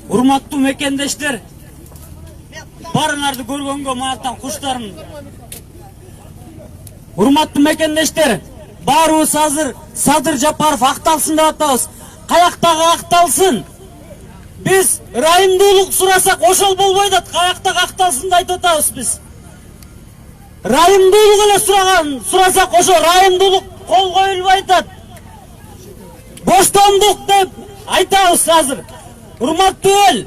Урматтуу мекендештер, барыңарды көргөнгө мааттан куштарым. Урматтуу мекендештер, баарыбыз азыр Садыр Жапаров акталсын деп атабыз. Каяктагы акталсын? Биз райымдуулук сурасак ошол болбойт атат. Каяктагы акталсын деп айтып атабыз биз. Райымдуулук эле сурасак ошо райымдуулук кол коюлбай атат. Боштондук деп айтабыз азыр. Урматтуу эл,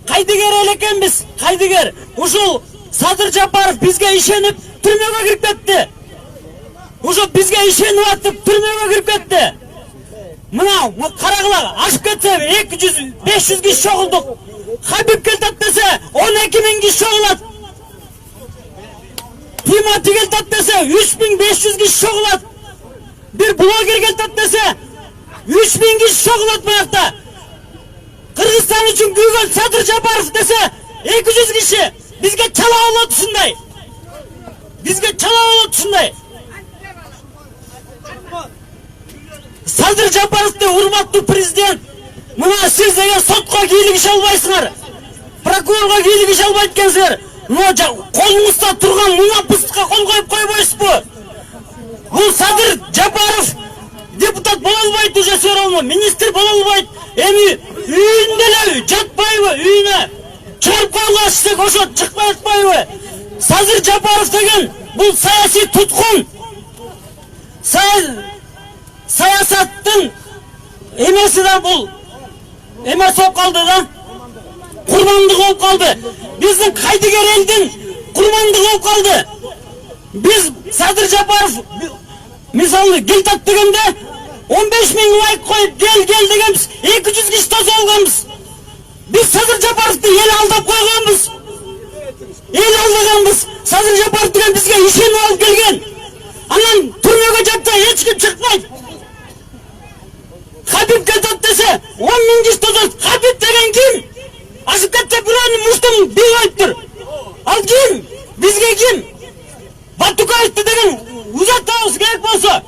кайдыгер эл экенбиз, кайдыгер. Ушул Садыр Жапаров бизге ишенип түрмөгө кирип кетти. Ошо бизге ишенип атып түрмөгө кирип кетти. Мына карагыла, ашып кетсе 200-500 киши чогулдук. Хабиб келтат десе 12 000 киши чогулат. Тимати келтат десе 3500 киши чогулат. Bir блогер келтат десе 3000 киши чогулат буякта. Кыргызстан үчүн күйгөн Садыр Жапаров десе 200 киши. Бизге чала болот ушундай. Бизге чала болот ушундай. Садыр Жапаровду урматтуу президент, мына сиз деген сотко кийлигише албайсыңар. Прокурорго кийлигише албайт экенсиңер. Мына колуңузда турган мына пыстыкка кол коюп койбойсузбу? Бул Садыр Жапаров депутат боло албайт, уже все равно министр боло албайт. Эми үйүндө эле жатпайбы, үйүнө чыгарып койгула десек ошо чыкпай атпайбы? Садыр Жапаров деген бул саясий туткун. Саясаттын эмеси да бул эмес болуп калды да. Курмандык болуп калды. Биздин кайдыгер элдин курмандыгы болуп калды. Биз Садыр Жапаров мисалы келтат дегенде 15 000 лайк коюп кел дегенбиз. 200 киши тосуп алганбыз. Биз Садыр Жапаровду эл алдап койгонбуз. Эл алдаганбыз. Садыр Жапаров деген бизге ишенип алып келген. Анан түрмөгө жатса эч ким чыкпайт. Хабиб кетет десе 10 000 киши тосот. Хабиб деген ким? Ашып кетсе бирөөнүн муштун бий коюптур. Ал ким? Бизге ким? Батукаевди деген узатабыз керек болсо.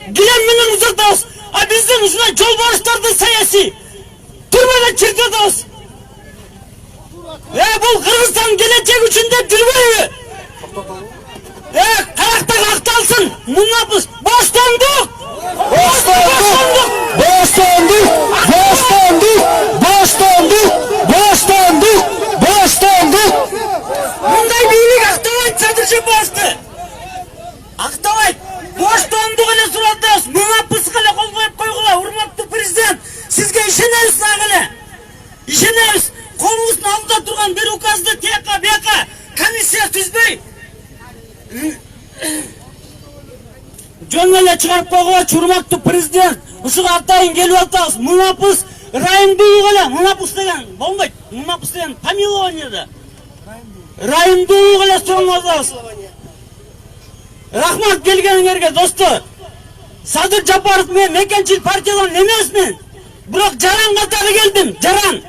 Гилем менен узатабыз. А биздин ушундай жолбарыштарды саясий түрмөдө чиртебиз. Бул Кыргызстан келечеги үчүн деп жүрбөйбү? Каяктагы акталсын? Мунапыз боштондук. Боштондук. Боштондук. Боштондук. Боштондук. Боштондук. Боштондук. Мындай бийлик актабайт Садыр Жапаровду. Актабайт. Боштондук эле суратабыз. Мунапызга эле кол коюп койгула. Урматтуу президент, сизге ишенебиз агы. Ишенебиз. Колуңуздун алдында турган бир указды тияка бияка комиссия түзбөй жөн эле чыгарып койгулачы. Урматтуу президент, ушуга атайын келип атабыз. Мунапыз райымдуулук эле. Мунапыз деген болбойт. Мунапыз деген помилованияда. Райымдуулук эле сурап атабыз. Рахмат келгениңерге достор. Садыр Жапаров мен мекенчил партиядан эмесмин. Бирок жаран катары келдим, жаран.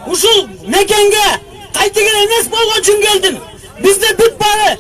Ушул мекенге кайдыгер эмес болгон үчүн келдим. Бизде бүт баары